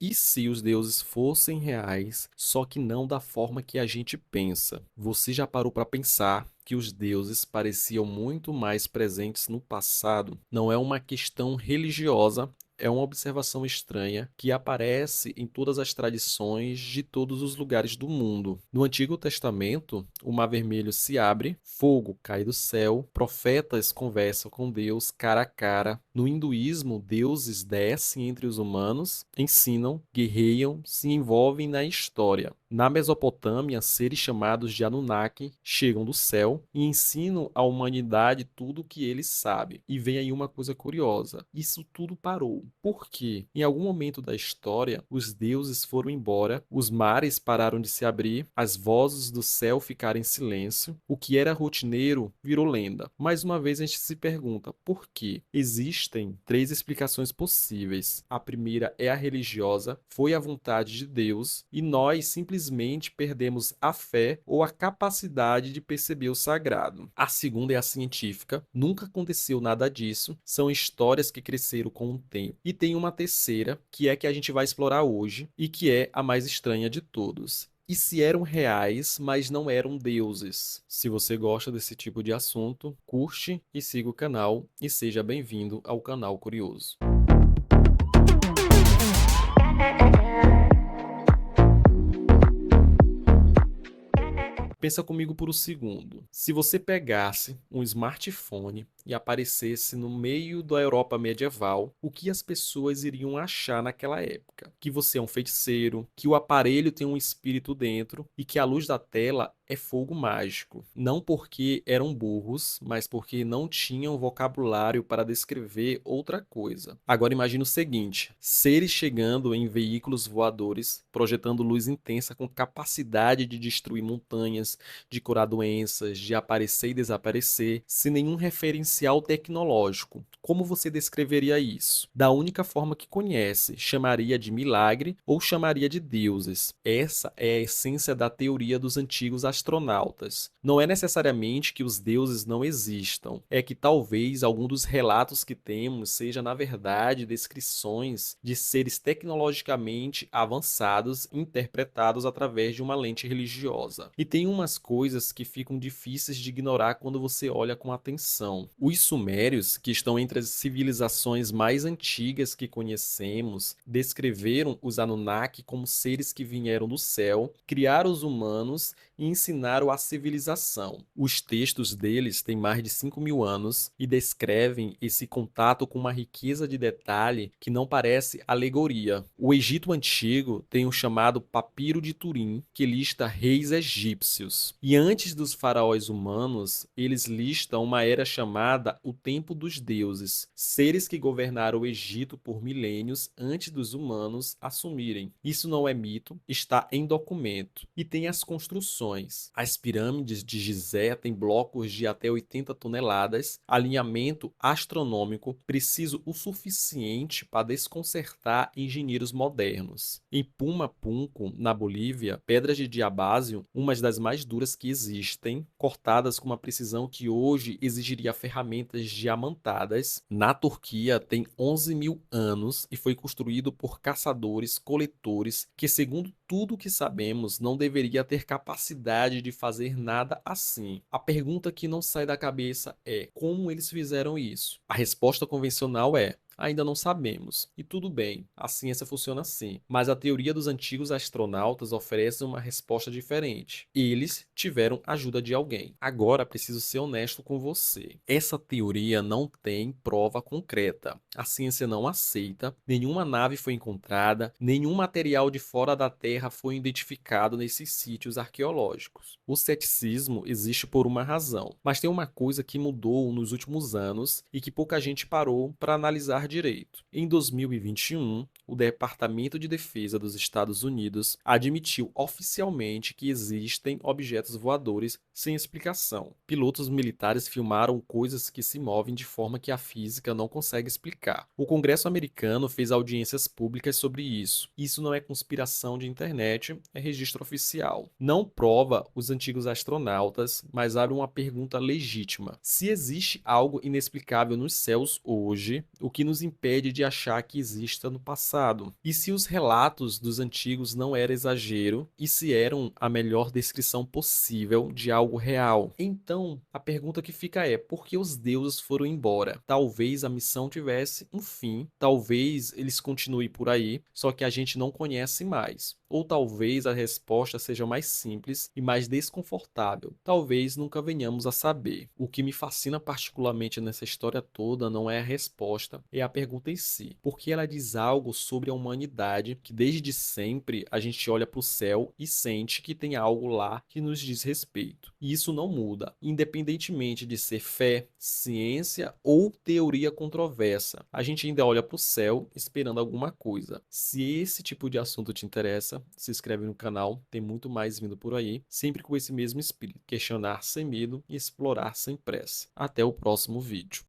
E se os deuses fossem reais, só que não da forma que a gente pensa? Você já parou para pensar que os deuses pareciam muito mais presentes no passado? Não é uma questão religiosa, é uma observação estranha que aparece em todas as tradições de todos os lugares do mundo. No Antigo Testamento, o Mar Vermelho se abre, fogo cai do céu, profetas conversam com Deus cara a cara. No hinduísmo, deuses descem entre os humanos, ensinam, guerreiam, se envolvem na história. Na Mesopotâmia, seres chamados de Anunnaki chegam do céu e ensinam à humanidade tudo o que eles sabem. E vem aí uma coisa curiosa: isso tudo parou. Por quê? Em algum momento da história, os deuses foram embora, os mares pararam de se abrir, as vozes do céu ficaram em silêncio, o que era rotineiro virou lenda. Mais uma vez a gente se pergunta por quê? Existem três explicações possíveis. A primeira é a religiosa, foi a vontade de Deus e nós simplesmente perdemos a fé ou a capacidade de perceber o sagrado. A segunda é a científica, nunca aconteceu nada disso, são histórias que cresceram com o tempo. E tem uma terceira, que é que a gente vai explorar hoje e que é a mais estranha de todos. E se eram reais, mas não eram deuses? Se você gosta desse tipo de assunto, curte e siga o canal e seja bem-vindo ao canal Curioso. Pensa comigo por um segundo. Se você pegasse um smartphone e aparecesse no meio da Europa medieval, o que as pessoas iriam achar naquela época? Que você é um feiticeiro, que o aparelho tem um espírito dentro e que a luz da tela é fogo mágico. Não porque eram burros, mas porque não tinham vocabulário para descrever outra coisa. Agora imagine o seguinte: seres chegando em veículos voadores, projetando luz intensa com capacidade de destruir montanhas, de curar doenças, de aparecer e desaparecer, sem nenhum referencial tecnológico. Como você descreveria isso? Da única forma que conhece, chamaria de milagre ou chamaria de deuses. Essa é a essência da teoria dos antigos astronautas. Não é necessariamente que os deuses não existam, é que talvez algum dos relatos que temos seja, na verdade, descrições de seres tecnologicamente avançados interpretados através de uma lente religiosa. E tem umas coisas que ficam difíceis de ignorar quando você olha com atenção. Os sumérios, que estão entre as civilizações mais antigas que conhecemos, descreveram os Anunnaki como seres que vieram do céu, criaram os humanos e ensinaram a civilização. Os textos deles têm mais de 5.000 anos e descrevem esse contato com uma riqueza de detalhe que não parece alegoria. O Egito Antigo tem o chamado Papiro de Turim, que lista reis egípcios. E antes dos faraós humanos, eles listam uma era chamada o Tempo dos Deuses, seres que governaram o Egito por milênios antes dos humanos assumirem. Isso não é mito, está em documento. E tem as construções. As pirâmides de Gizé têm blocos de até 80 toneladas, alinhamento astronômico preciso o suficiente para desconcertar engenheiros modernos. Em Pumapunco, na Bolívia, pedras de diabásio, umas das mais duras que existem, cortadas com uma precisão que hoje exigiria ferramentas diamantadas. Na Turquia, tem 11.000 anos e foi construído por caçadores-coletores que, segundo tudo que sabemos, não deveria ter capacidade de fazer nada assim. A pergunta que não sai da cabeça é: como eles fizeram isso? A resposta convencional é: ainda não sabemos. E tudo bem, a ciência funciona assim. Mas a teoria dos antigos astronautas oferece uma resposta diferente. Eles tiveram ajuda de alguém. Agora preciso ser honesto com você. Essa teoria não tem prova concreta. A ciência não aceita, nenhuma nave foi encontrada, nenhum material de fora da Terra foi identificado nesses sítios arqueológicos. O ceticismo existe por uma razão, mas tem uma coisa que mudou nos últimos anos e que pouca gente parou para analisar direito. Em 2021, o Departamento de Defesa dos Estados Unidos admitiu oficialmente que existem objetos voadores sem explicação. Pilotos militares filmaram coisas que se movem de forma que a física não consegue explicar. O Congresso americano fez audiências públicas sobre isso. Isso não é conspiração de internet, é registro oficial. Não prova os antigos astronautas, mas abre uma pergunta legítima. Se existe algo inexplicável nos céus hoje, o que nos nos impede de achar que exista no passado? E se os relatos dos antigos não eram exagero e se eram a melhor descrição possível de algo real? Então, a pergunta que fica é: por que os deuses foram embora? Talvez a missão tivesse um fim, talvez eles continuem por aí, só que a gente não conhece mais. Ou talvez a resposta seja mais simples e mais desconfortável. Talvez nunca venhamos a saber. O que me fascina particularmente nessa história toda não é a resposta, é a pergunta em si. Porque ela diz algo sobre a humanidade que desde sempre a gente olha para o céu e sente que tem algo lá que nos diz respeito. E isso não muda, independentemente de ser fé, ciência ou teoria controversa. A gente ainda olha para o céu esperando alguma coisa. Se esse tipo de assunto te interessa, se inscreve no canal, tem muito mais vindo por aí, sempre com esse mesmo espírito, questionar sem medo e explorar sem pressa. Até o próximo vídeo.